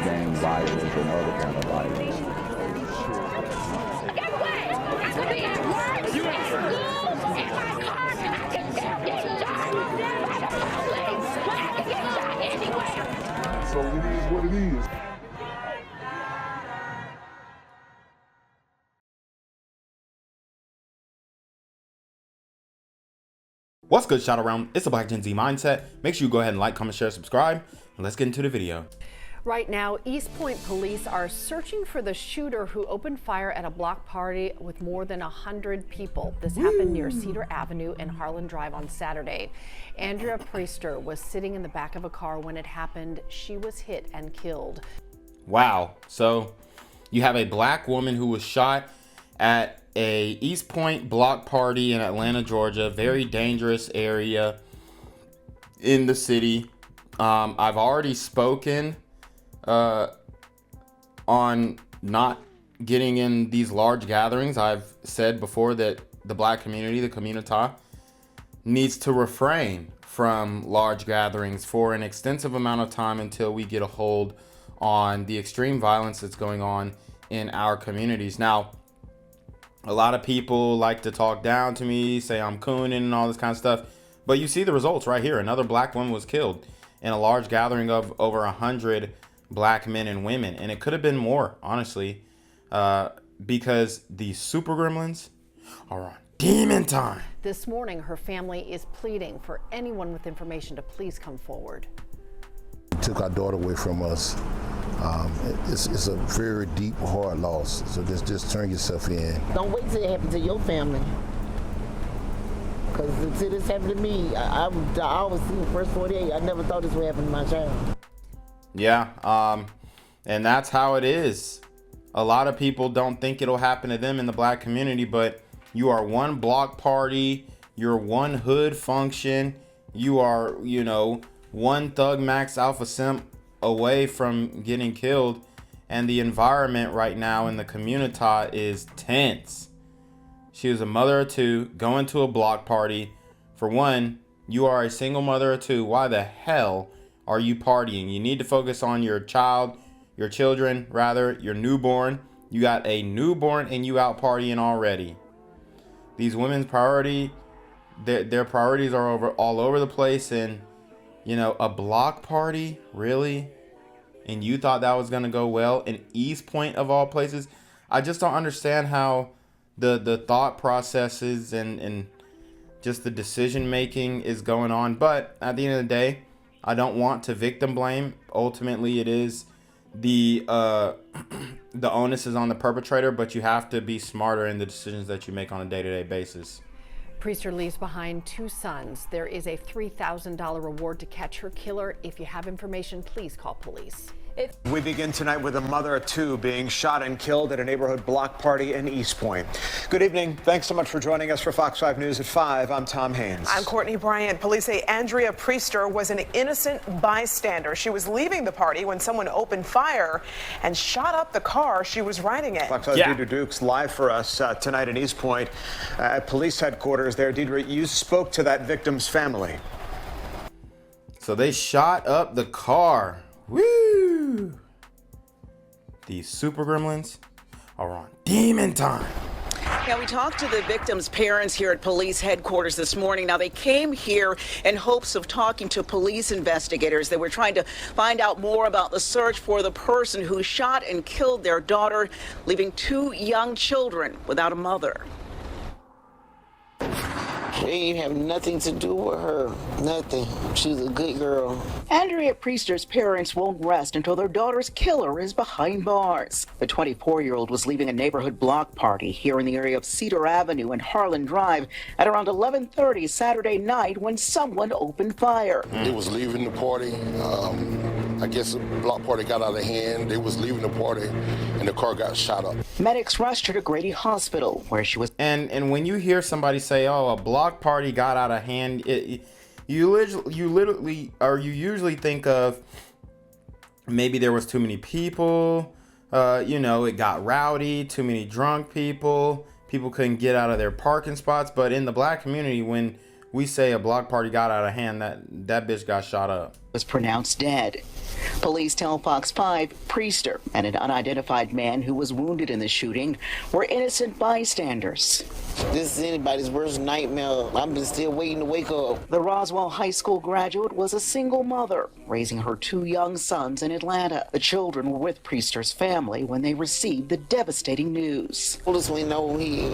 gang violence and other kind of violence. Get away! I could be at work, at school, in my car, I can still get shot by the police, but I can get shot anywhere. So it is what it is. What's good, shout around? It's the Black Gen Z Mindset. Make sure you go ahead and like, comment, share, subscribe, and let's get into the video. Right now, East Point police are searching for the shooter who opened fire at a block party with more than 100 people. This happened near Cedar Avenue and Harlan Drive on Saturday. Andrea Priester was sitting in the back of a car when it happened. She was hit and killed. Wow. So you have a black woman who was shot at a East Point block party in Atlanta, Georgia. Very dangerous area in the city. I've already spoken on not getting in these large gatherings. I've said before that the black community, the community, needs to refrain from large gatherings for an extensive amount of time until we get a hold on the extreme violence that's going on in our communities. Now, a lot of people like to talk down to me, say I'm cooning and all this kind of stuff, but you see the results right here. Another black woman was killed in a large gathering of over 100 black men and women, and it could have been more, honestly, because the super gremlins are on demon time. This morning, her family is pleading for anyone with information to please come forward. Took our daughter away from us. It's a very deep, hard loss. So just turn yourself in. Don't wait till it happens to your family. Because until this happened to me, I was in the first 48. I never thought this would happen to my child. Yeah, and that's how it is. A lot of people don't think it'll happen to them in the black community, but you are one block party, you're one hood function, you are, one Thug Max Alpha Simp away from getting killed, and the environment right now in the community is tense. She was a mother of two going to a block party. For one, you are a single mother of two. Why the hell are you partying? You need to focus on your child, your children, rather, your newborn. You got a newborn and you out partying already. These women's priority, their priorities are all over the place, and a block party, really? And you thought that was gonna go well in East Point of all places? I just don't understand how the thought processes and just the decision making is going on. But at the end of the day, I don't want to victim blame. Ultimately, it is the onus is on the perpetrator, but you have to be smarter in the decisions that you make on a day-to-day basis. Priester leaves behind two sons. There is a $3,000 reward to catch her killer. If you have information, please call police. We begin tonight with a mother of two being shot and killed at a neighborhood block party in East Point. Good evening. Thanks so much for joining us for Fox 5 News at 5. I'm Tom Haynes. I'm Courtney Bryant. Police say Andrea Priester was an innocent bystander. She was leaving the party when someone opened fire and shot up the car she was riding in. Fox 5 Deidre Dukes live for us tonight in East Point at police headquarters there. Deidre, you spoke to that victim's family. So they shot up the car. Woo! These super gremlins are on demon time. Yeah, we talked to the victim's parents here at police headquarters this morning. Now, they came here in hopes of talking to police investigators. They were trying to find out more about the search for the person who shot and killed their daughter, leaving two young children without a mother. She ain't have nothing to do with her. Nothing. She's a good girl. Andrea Priester's parents won't rest until their daughter's killer is behind bars. The 24-year-old was leaving a neighborhood block party here in the area of Cedar Avenue and Harlan Drive at around 11:30 Saturday night when someone opened fire. They was leaving the party. I guess the block party got out of hand. They was leaving the party, and the car got shot up. Medics rushed her to Grady Hospital, where she was. And when you hear somebody say, "Oh, a block party got out of hand," you usually think of maybe there was too many people. It got rowdy, too many drunk people. People couldn't get out of their parking spots. But in the black community, when we say a block party got out of hand, that bitch got shot up. Was pronounced dead. Police tell Fox 5 Priester and an unidentified man who was wounded in the shooting were innocent bystanders. This is anybody's worst nightmare. I'm still waiting to wake up. The Roswell High School graduate was a single mother, raising her 2 young sons in Atlanta. The children were with Priester's family when they received the devastating news. Oldest we know he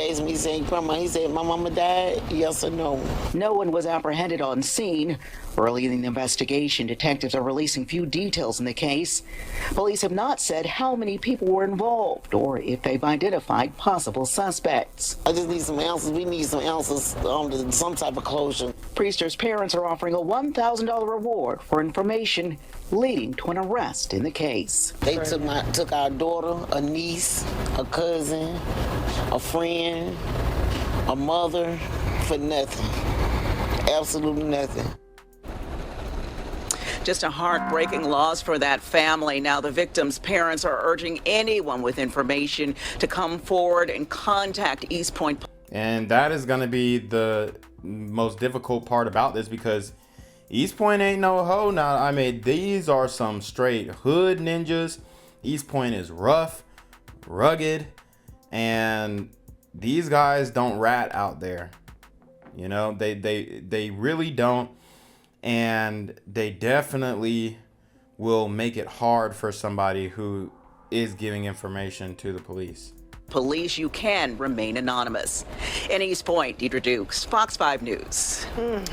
asked me, saying, Grandma, he said, my mama died, yes or no? No one was apprehended on scene. Early in the investigation, detectives are releasing few details in the case. Police have not said how many people were involved or if they've identified possible suspects. I just need some answers. We need some answers, some type of closure. Priester's parents are offering a $1,000 reward for information leading to an arrest in the case. They took our daughter, a niece, a cousin, a friend, a mother for nothing. Absolutely nothing. Just a heartbreaking loss for that family. Now, the victim's parents are urging anyone with information to come forward and contact East Point. And that is going to be the most difficult part about this, because East Point ain't no hoe. Now, I mean, these are some straight hood ninjas. East Point is rough, rugged, and these guys don't rat out there. You know, they really don't. And they definitely will make it hard for somebody who is giving information to the police. Police, you can remain anonymous. In East Point, Deidre Dukes, Fox 5 News.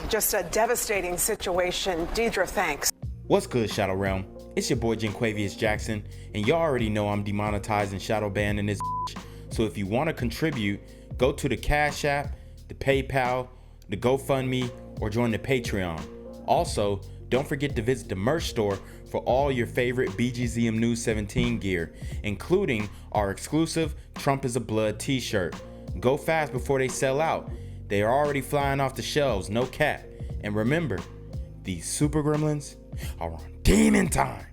Just a devastating situation. Deidre, thanks. What's good, Shadow Realm? It's your boy Jenquavius Jackson, and y'all already know I'm demonetized and shadow banned in this bitch. So if you want to contribute, go to the Cash App, the PayPal, the GoFundMe, or join the Patreon. Also, don't forget to visit the merch store for all your favorite BGZM News 17 gear, including our exclusive Trump is a Blood t-shirt. Go fast before they sell out. They are already flying off the shelves, no cap. And remember, these super gremlins are on demon time.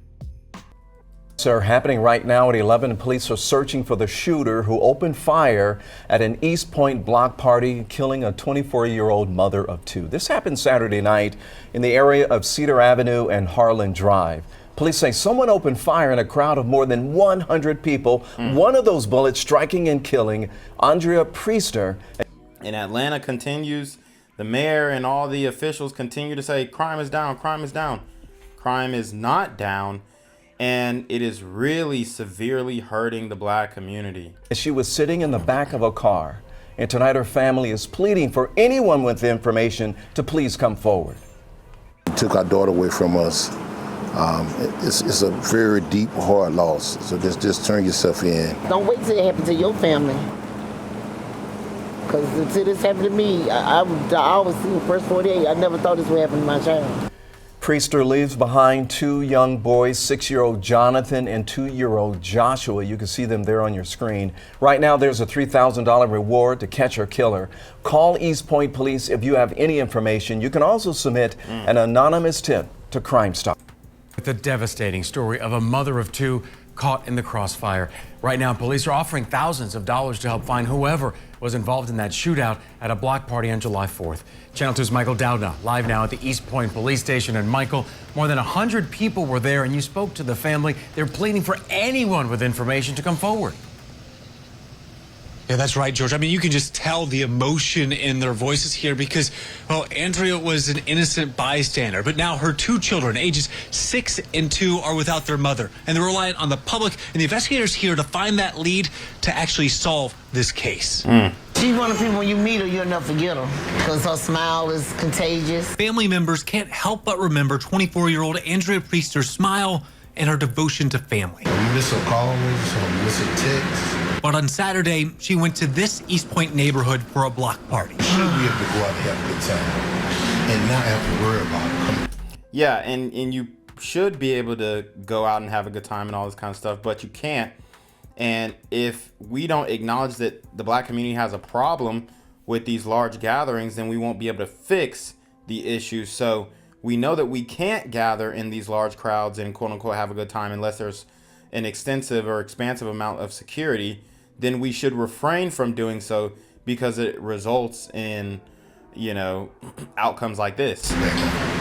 Are happening right now at 11, and police are searching for the shooter who opened fire at an East Point block party, killing a 24-year-old mother of 2. This happened Saturday night in the area of Cedar Avenue and Harlan Drive. Police say someone opened fire in a crowd of more than 100 people. One of those bullets striking and killing Andrea Priester. And Atlanta continues. The mayor and all the officials continue to say crime is down, crime is down. Crime is not down. And it is really severely hurting the black community. She was sitting in the back of a car, and tonight her family is pleading for anyone with information to please come forward. Took our daughter away from us. It's a very deep, hard loss. So just turn yourself in. Don't wait till it happens to your family. Because until this happened to me, I was in the first 48. I never thought this would happen to my child. Priester leaves behind 2 young boys, 6-year-old Jonathan and 2-year-old Joshua. You can see them there on your screen. Right now, there's a $3,000 reward to catch her killer. Call East Point Police if you have any information. You can also submit an anonymous tip to Crime Stop. The devastating story of a mother of 2 caught in the crossfire. Right now, police are offering thousands of dollars to help find whoever was involved in that shootout at a block party on July 4th. Channel 2's Michael Dowdna live now at the East Point Police Station. And Michael, more than 100 people were there, and you spoke to the family. They're pleading for anyone with information to come forward. Yeah, that's right, George. I mean, you can just tell the emotion in their voices here because, well, Andrea was an innocent bystander, but now her 2 children, ages 6 and 2, are without their mother, and they're reliant on the public and the investigators here to find that lead to actually solve this case. She's one of the people, when you meet her, you'll never forget her because her smile is contagious. Family members can't help but remember 24-year-old Andrea Priester's smile and her devotion to family. We miss her calls, we miss her texts. But on Saturday, she went to this East Point neighborhood for a block party. She should be able to go out and have a good time and not have to worry about it. Yeah, and you should be able to go out and have a good time and all this kind of stuff, but you can't. And if we don't acknowledge that the black community has a problem with these large gatherings, then we won't be able to fix the issue. So we know that we can't gather in these large crowds and quote unquote have a good time unless there's an extensive or expansive amount of security. Then we should refrain from doing so because it results in, you know, outcomes like this.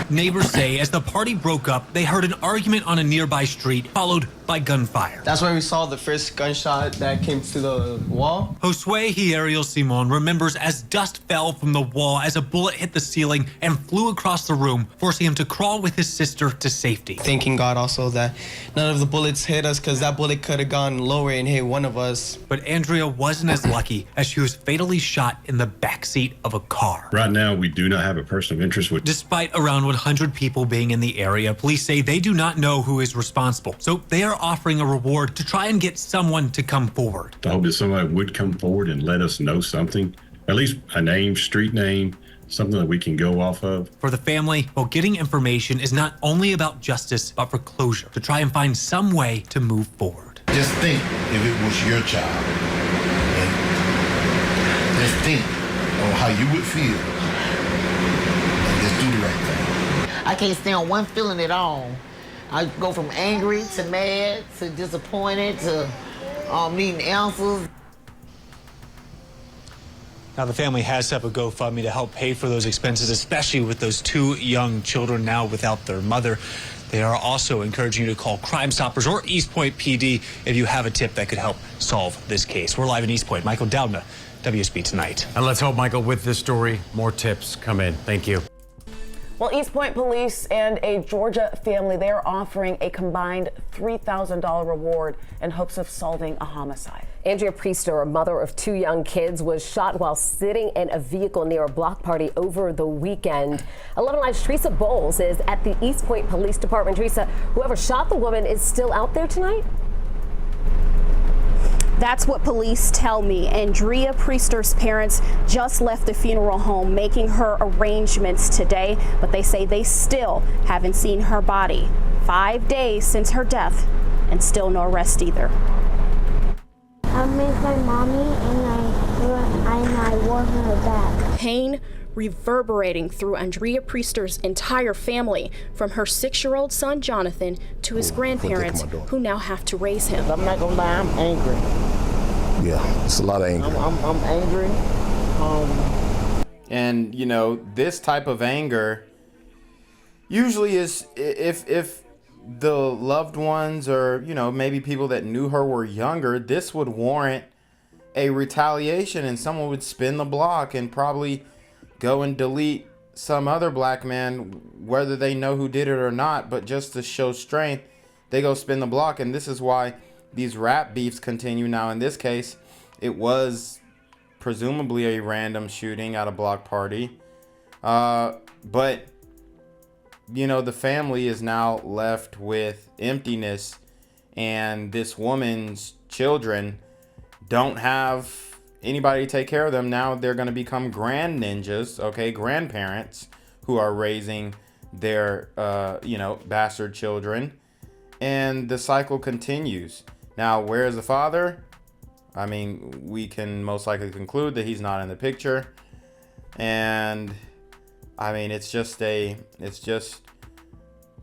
Neighbors say as the party broke up, they heard an argument on a nearby street, followed by gunfire. That's when we saw the first gunshot that came to the wall. Josue Hieriel Simon remembers as dust fell from the wall as a bullet hit the ceiling and flew across the room, forcing him to crawl with his sister to safety. Thanking God also that none of the bullets hit us, because that bullet could have gone lower and hit one of us. But Andrea wasn't as lucky as she was fatally shot in the backseat of a car. Right now, we do not have a person of interest with. Despite around 100 people being in the area, police say they do not know who is responsible. So they are offering a reward to try and get someone to come forward. I hope that somebody would come forward and let us know something, at least a name, street name, something that we can go off of. For the family, well, getting information is not only about justice, but for closure, to try and find some way to move forward. Just think if it was your child, and just think on how you would feel, and just do the right thing. I can't stay on one feeling at all. I go from angry to mad to disappointed to needing answers. Now, the family has set up a GoFundMe to help pay for those expenses, especially with those 2 young children now without their mother. They are also encouraging you to call Crime Stoppers or East Point PD if you have a tip that could help solve this case. We're live in East Point. Michael Doudna, WSB Tonight. And let's hope, Michael, with this story, more tips come in. Thank you. Well, East Point Police and a Georgia family, they are offering a combined $3,000 reward in hopes of solving a homicide. Andrea Priester, a mother of 2 young kids, was shot while sitting in a vehicle near a block party over the weekend. 11 Live's Teresa Bowles is at the East Point Police Department. Teresa, whoever shot the woman is still out there tonight? That's what police tell me. Andrea Priester's parents just left the funeral home making her arrangements today, but they say they still haven't seen her body. 5 days since her death and still no arrest either. I miss my mommy and I want her back. Pain reverberating through Andrea Priester's entire family, from her 6-year-old son Jonathan to his grandparents who now have to raise him. I'm not gonna lie, I'm angry. Yeah, it's a lot of anger. I'm angry. And you know, this type of anger usually is if the loved ones or, you know, maybe people that knew her were younger, this would warrant a retaliation and someone would spin the block and probably go and delete some other black man, whether they know who did it or not, but just to show strength, they go spin the block. And this is why these rap beefs continue. Now, in this case, it was presumably a random shooting at a block party. But, you know, the family is now left with emptiness, and this woman's children don't have anybody to take care of them. Now they're going to become grand ninjas, okay, grandparents who are raising their, you know, bastard children. And the cycle continues. Now, where is the father? I mean, we can most likely conclude that he's not in the picture. And I mean, it's just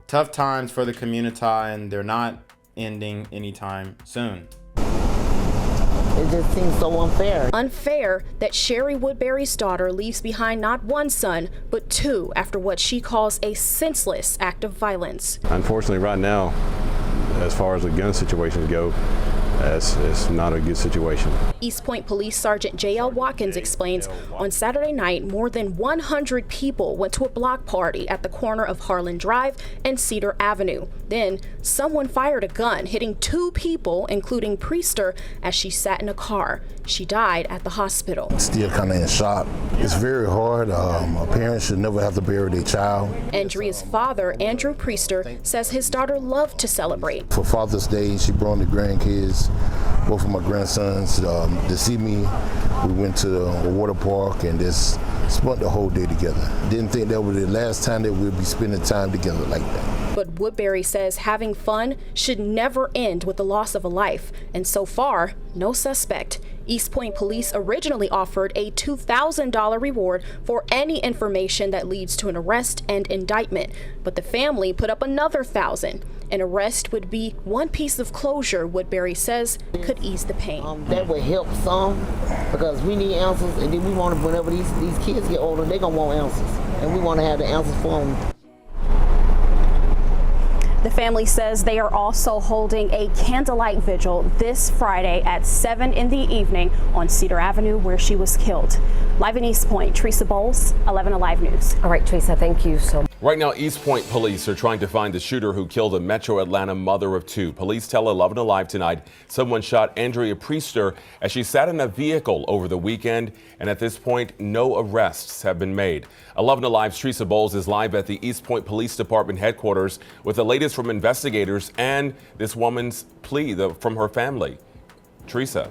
tough times for the community, and they're not ending anytime soon. It just seems so unfair. Unfair that Sherry Woodbury's daughter leaves behind not one son, but 2 after what she calls a senseless act of violence. Unfortunately, right now, as far as the gun situations go, it's not a good situation. East Point Police Sergeant J.L. Watkins explains on Saturday night, more than 100 people went to a block party at the corner of Harlan Drive and Cedar Avenue. Then someone fired a gun, hitting 2 people, including Priester, as she sat in a car. She died at the hospital. Still kind of in shock. It's very hard. A parent should never have to bury their child. Andrea's father, Andrew Priester, says his daughter loved to celebrate. For Father's Day, she brought the grandkids, both of my grandsons, to see me. We went to a water park and just spent the whole day together. Didn't think that was the last time that we'd be spending time together like that. But Woodbury says having fun should never end with the loss of a life. And so far, no suspect. East Point Police originally offered a $2,000 reward for any information that leads to an arrest and indictment. But the family put up another $1,000. An arrest would be one piece of closure, Woodbury says, could ease the pain. That would help some, because we need answers, and then we want to, whenever these kids get older, they're going to want answers. And we want to have the answers for them. The family says they are also holding a candlelight vigil this Friday at 7 in the evening on Cedar Avenue, where she was killed. Live in East Point, Teresa Bowles, 11 Alive News. All right, Teresa, thank you so much. Right now, East Point police are trying to find the shooter who killed a Metro Atlanta mother of two. Police tell 11 Alive tonight someone shot Andrea Priester as she sat in a vehicle over the weekend, and at this point, no arrests have been made. 11 Alive's Teresa Bowles is live at the East Point Police Department headquarters with the latest from investigators and this woman's plea from her family. Teresa.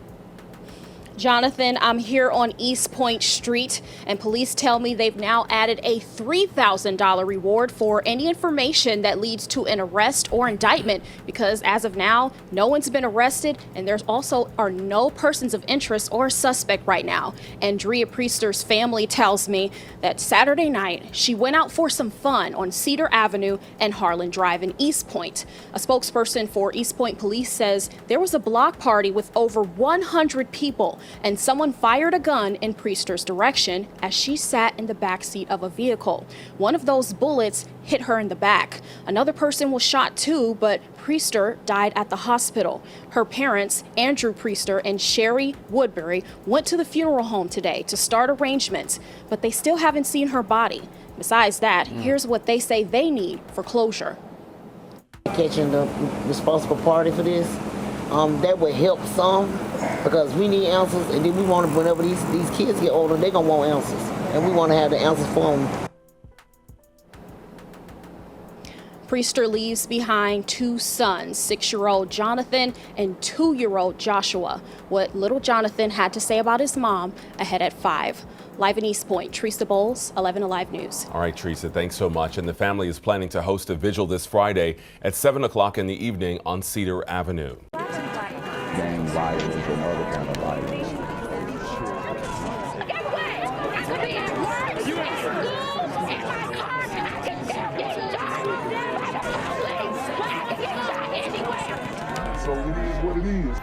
Jonathan, I'm here on East Point Street, and police tell me they've now added a $3,000 reward for any information that leads to an arrest or indictment, because as of now, no one's been arrested, and there's also are no persons of interest or suspect right now. Andrea Priester's family tells me that Saturday night, she went out for some fun on Cedar Avenue and Harlan Drive in East Point. A spokesperson for East Point Police says there was a block party with over 100 people, and someone fired a gun in Priester's direction as she sat in the back seat of a vehicle. One of those bullets hit her in the back. Another person was shot too, but Priester died at the hospital. Her parents, Andrew Priester and Sherry Woodbury, went to the funeral home today to start arrangements, but they still haven't seen her body. Besides that, here's what they say they need for closure. Catching the responsible party for this, that would help some, because we need answers, and then we want to, whenever these kids get older, they're going to want answers, and we want to have the answers for them. Priester leaves behind two sons, 6-year-old Jonathan and 2-year-old Joshua. What little Jonathan had to say about his mom ahead at 5. Live in East Point, Teresa Bowles, 11 Alive News. All right, Teresa, thanks so much. And the family is planning to host a vigil this Friday at 7 o'clock in the evening on Cedar Avenue. Gang violence and other kind of violence. Anyway. So it is what it is.